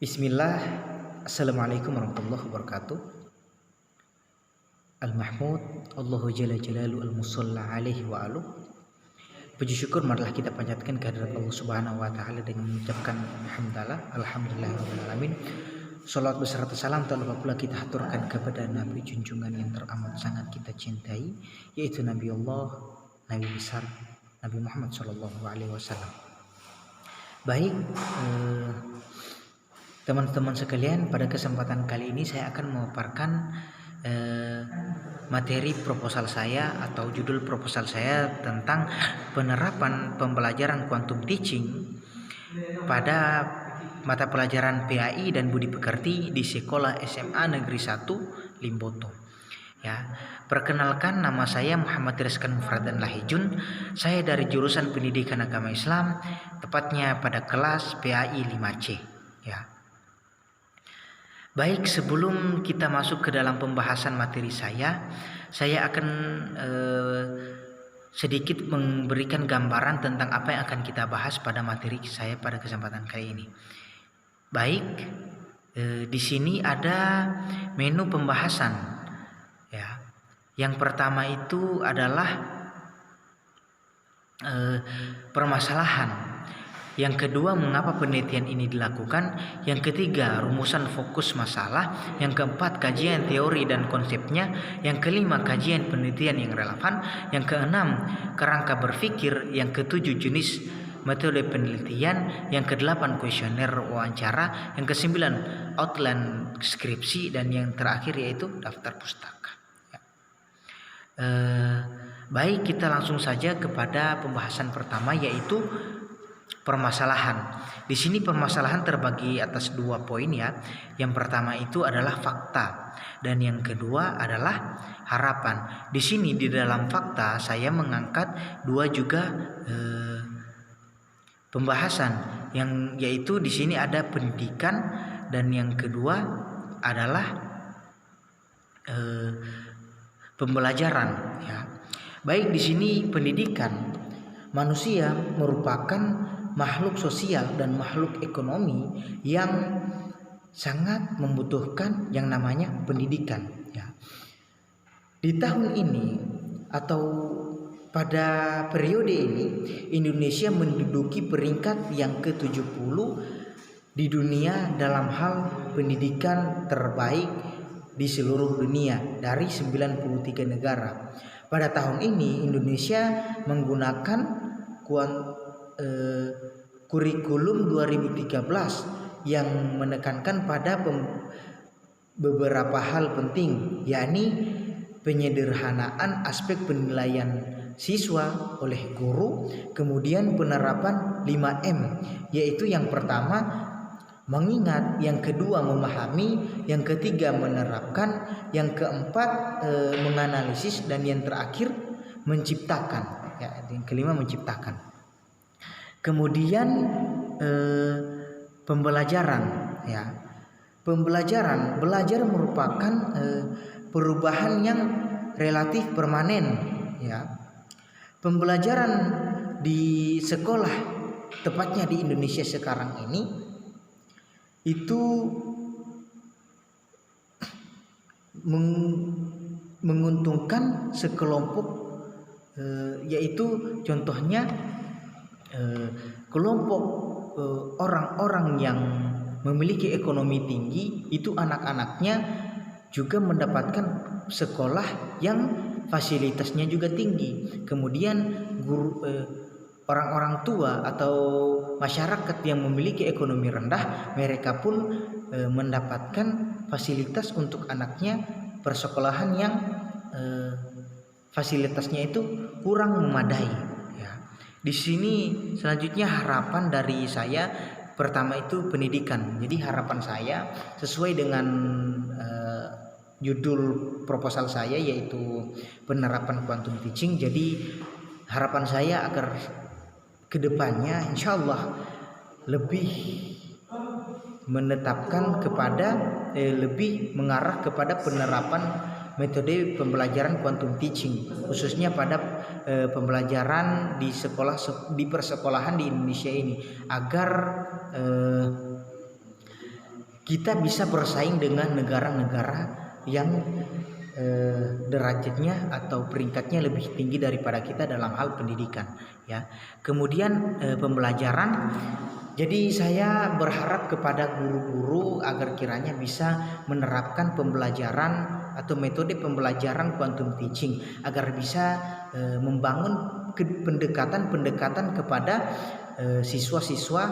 Bismillah, Assalamualaikum warahmatullahi wabarakatuh. Al-Mahmud, Allahu Jalla Jalalu Al-Musalla alaihi wa aluh. Puji syukur marilah kita panjatkan kehadirat Allah Subhanahu wa Ta'ala dengan mengucapkan Alhamdulillah alamin. Salawat beserta salam tak lupa pula kita haturkan kepada Nabi junjungan yang teramat sangat kita cintai, yaitu Nabi Allah, Nabi besar Nabi Muhammad Sallallahu Alaihi Wasallam. Baik, teman-teman sekalian, pada kesempatan kali ini saya akan memaparkan materi proposal saya atau judul proposal saya tentang penerapan pembelajaran quantum teaching pada mata pelajaran PAI dan Budi Pekerti di Sekolah SMA Negeri 1 Limboto. Ya, perkenalkan, nama saya Muhammad Rizkan Mufradan Lahijun. Saya dari jurusan Pendidikan Agama Islam, tepatnya pada kelas PAI 5C. Ya. Baik, sebelum kita masuk ke dalam pembahasan materi saya akan sedikit memberikan gambaran tentang apa yang akan kita bahas pada materi saya pada kesempatan kali ini. Baik, di sini ada menu pembahasan. Ya, yang pertama itu adalah permasalahan. Yang kedua, mengapa penelitian ini dilakukan. Yang ketiga, rumusan fokus masalah. Yang keempat, kajian teori dan konsepnya. Yang kelima, kajian penelitian yang relevan. Yang keenam, kerangka berpikir. Yang ketujuh, jenis metode penelitian. Yang kedelapan, kuesioner wawancara. Yang kesembilan, outline skripsi. Dan yang terakhir yaitu daftar pustaka. Ya. Baik, kita langsung saja kepada pembahasan pertama, yaitu permasalahan. Di sini permasalahan terbagi atas 2 poin ya. Yang pertama itu adalah fakta dan yang kedua adalah harapan. Di sini di dalam fakta saya mengangkat 2 juga pembahasan, yang yaitu di sini ada pendidikan dan yang kedua adalah pembelajaran ya. Baik, di sini pendidikan. Manusia merupakan makhluk sosial dan makhluk ekonomi yang sangat membutuhkan yang namanya pendidikan ya. Di tahun ini atau pada periode ini Indonesia menduduki peringkat yang ke-70 di dunia dalam hal pendidikan terbaik di seluruh dunia dari 93 negara. Pada tahun ini Indonesia menggunakan kurikulum 2013 yang menekankan pada beberapa hal penting, yakni penyederhanaan aspek penilaian siswa oleh guru, kemudian penerapan 5M, yaitu yang pertama mengingat, yang kedua memahami, yang ketiga menerapkan, yang keempat menganalisis, dan yang terakhir menciptakan. Ya, yang kelima menciptakan. Kemudian pembelajaran ya. Belajar merupakan perubahan yang relatif permanen ya. Pembelajaran di sekolah, tepatnya di Indonesia sekarang ini, itu menguntungkan sekelompok, yaitu contohnya kelompok orang-orang yang memiliki ekonomi tinggi, itu anak-anaknya juga mendapatkan sekolah yang fasilitasnya juga tinggi. Kemudian guru, orang-orang tua atau masyarakat yang memiliki ekonomi rendah, mereka pun mendapatkan fasilitas untuk anaknya persekolahan yang fasilitasnya itu kurang memadai ya. Di sini selanjutnya harapan dari saya, pertama itu pendidikan. Jadi harapan saya sesuai dengan judul proposal saya, yaitu penerapan quantum teaching. Jadi harapan saya agar kedepannya insyaallah lebih menetapkan kepada lebih mengarah kepada penerapan metode pembelajaran quantum teaching, khususnya pada pembelajaran di sekolah, di persekolahan di Indonesia ini, agar kita bisa bersaing dengan negara-negara yang derajatnya atau peringkatnya lebih tinggi daripada kita dalam hal pendidikan, ya. Kemudian pembelajaran, jadi saya berharap kepada guru-guru agar kiranya bisa menerapkan pembelajaran atau metode pembelajaran quantum teaching agar bisa membangun pendekatan-pendekatan kepada siswa-siswa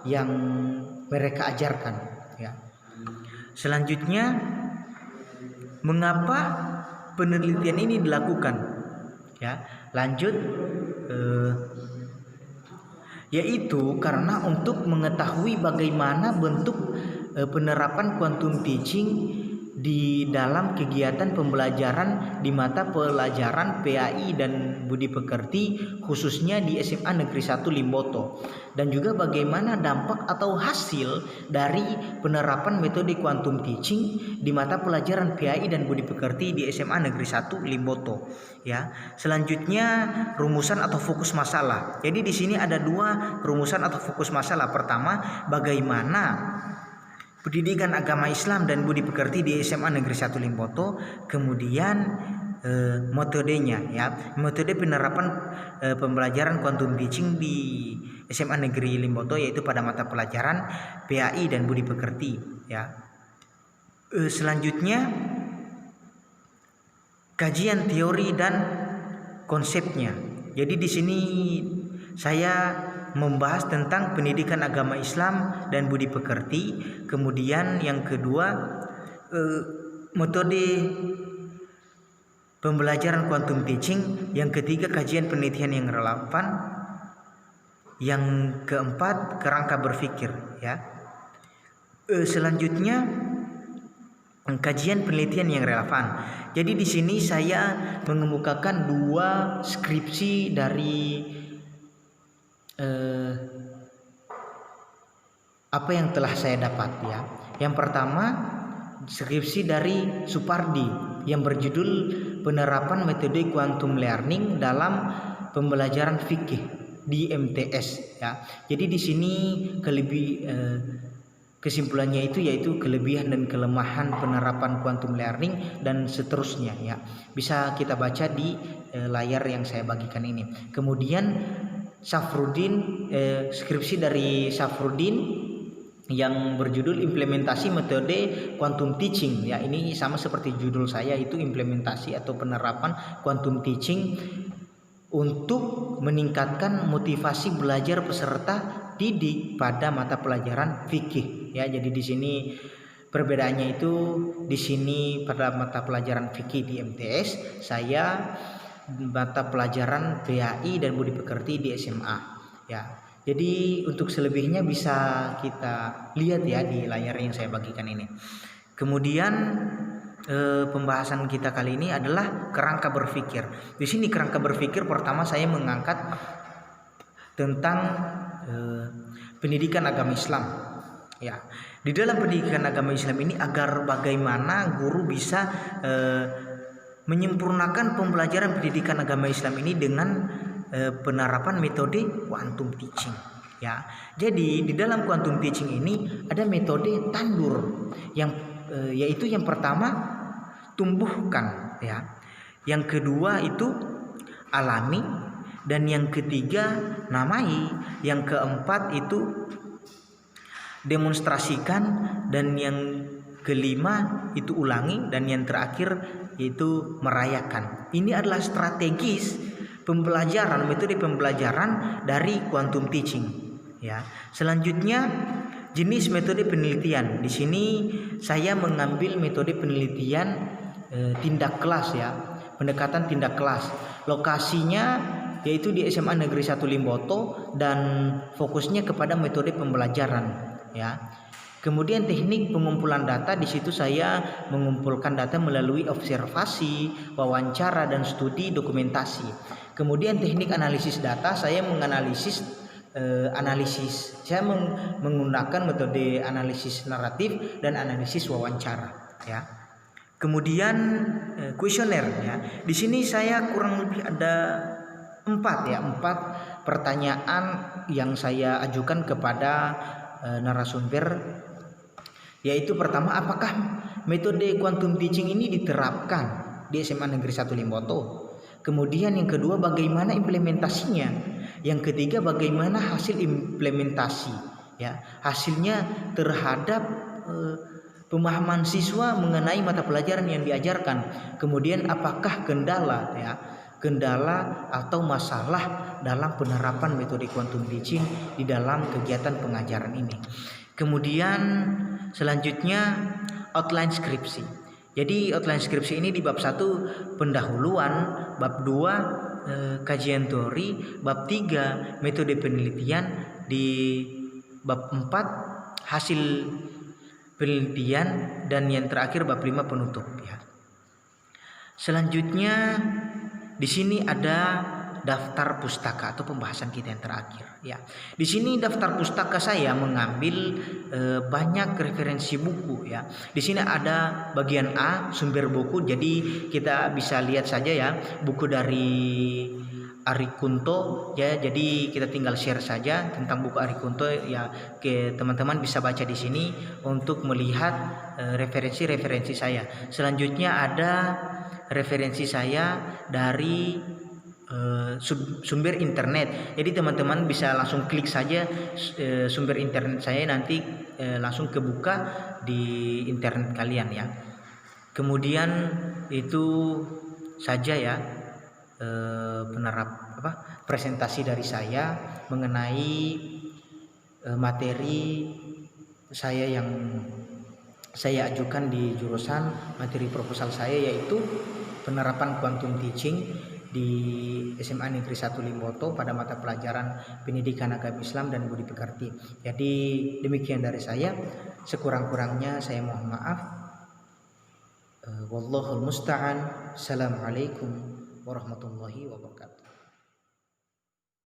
yang mereka ajarkan, ya. Selanjutnya, mengapa penelitian ini dilakukan? Ya, lanjut, yaitu karena untuk mengetahui bagaimana bentuk penerapan quantum teaching di dalam kegiatan pembelajaran di mata pelajaran PAI dan Budi Pekerti, khususnya di SMA Negeri 1 Limboto, dan juga bagaimana dampak atau hasil dari penerapan metode quantum teaching di mata pelajaran PAI dan Budi Pekerti di SMA Negeri 1 Limboto, ya. Selanjutnya, rumusan atau fokus masalah. Jadi di sini ada 2 rumusan atau fokus masalah. Pertama, bagaimana pendidikan agama Islam dan Budi Pekerti di SMA Negeri 1 Limboto. Kemudian metodenya, ya, metode penerapan pembelajaran quantum teaching di SMA Negeri Limboto, yaitu pada mata pelajaran PAI dan Budi Pekerti, ya. Selanjutnya, kajian teori dan konsepnya. Jadi di sini saya membahas tentang pendidikan agama Islam dan Budi Pekerti. Kemudian yang kedua, metode pembelajaran quantum teaching. Yang ketiga, kajian penelitian yang relevan. Yang keempat, kerangka berpikir, ya. Selanjutnya, kajian penelitian yang relevan. Jadi di sini saya mengemukakan 2 skripsi dari apa yang telah saya dapat, ya. Yang pertama, skripsi dari Supardi yang berjudul penerapan metode quantum learning dalam pembelajaran fikih di MTS, ya. Jadi di sini kesimpulannya itu yaitu kelebihan dan kelemahan penerapan quantum learning dan seterusnya, ya. Bisa kita baca di layar yang saya bagikan ini. Kemudian skripsi dari Safrudin yang berjudul implementasi metode quantum teaching, ya. Ini sama seperti judul saya, itu implementasi atau penerapan quantum teaching untuk meningkatkan motivasi belajar peserta didik pada mata pelajaran fikih, ya. Jadi di sini perbedaannya itu, di sini pada mata pelajaran fikih di MTS, saya mata pelajaran PAI dan Budi Pekerti di SMA, ya. Jadi untuk selebihnya bisa kita lihat, ya, di layar yang saya bagikan ini. Kemudian pembahasan kita kali ini adalah kerangka berpikir. Di sini kerangka berpikir pertama saya mengangkat tentang pendidikan agama Islam, ya. Di dalam pendidikan agama Islam ini, agar bagaimana guru bisa menyempurnakan pembelajaran pendidikan agama Islam ini dengan penerapan metode quantum teaching, ya. Jadi di dalam quantum teaching ini ada metode tandur yang yaitu yang pertama tumbuhkan, ya. Yang kedua itu alami, dan yang ketiga namai, yang keempat itu demonstrasikan, dan yang kelima itu ulangi, dan yang terakhir itu merayakan. Ini adalah strategis pembelajaran, metode pembelajaran dari quantum teaching, ya. Selanjutnya, jenis metode penelitian. Di sini saya mengambil metode penelitian tindak kelas, ya, pendekatan tindak kelas. Lokasinya yaitu di SMA Negeri 1 Limboto dan fokusnya kepada metode pembelajaran, ya. Kemudian teknik pengumpulan data, di situ saya mengumpulkan data melalui observasi, wawancara, dan studi dokumentasi. Kemudian teknik analisis data, saya menganalisis saya menggunakan metode analisis naratif dan analisis wawancara, ya. Kemudian kuesioner, ya. Di sini saya kurang lebih ada 4 pertanyaan yang saya ajukan kepada narasumber Yaitu pertama, apakah metode quantum teaching ini diterapkan di SMA Negeri 1 Limboto? Kemudian yang kedua, bagaimana implementasinya? Yang ketiga, bagaimana hasil implementasi, ya, hasilnya terhadap pemahaman siswa mengenai mata pelajaran yang diajarkan. Kemudian apakah kendala, ya, kendala atau masalah dalam penerapan metode quantum teaching di dalam kegiatan pengajaran ini. Kemudian selanjutnya outline skripsi. Jadi outline skripsi ini di bab 1 pendahuluan, bab 2 kajian teori, bab 3 metode penelitian, di bab 4 hasil penelitian, dan yang terakhir bab 5 penutup, ya. Selanjutnya di sini ada daftar pustaka atau pembahasan kita yang terakhir, ya. Di sini daftar pustaka saya mengambil banyak referensi buku, ya. Di sini ada bagian A, sumber buku. Jadi kita bisa lihat saja, ya, buku dari Ari Kunto, ya. Jadi kita tinggal share saja tentang buku Ari Kunto, ya, ke teman-teman bisa baca di sini untuk melihat referensi-referensi saya. Selanjutnya ada referensi saya dari sumber internet. Jadi teman-teman bisa langsung klik saja sumber internet saya, nanti langsung kebuka di internet kalian, ya. Kemudian itu saja, ya, presentasi dari saya mengenai materi saya yang saya ajukan di jurusan materi proposal saya, yaitu penerapan quantum teaching di SMA Negeri 1 Limboto pada mata pelajaran Pendidikan Agama Islam dan Budi Pekerti. Jadi demikian dari saya, sekurang-kurangnya saya mohon maaf. Wallahul musta'an. Assalamualaikum warahmatullahi wabarakatuh.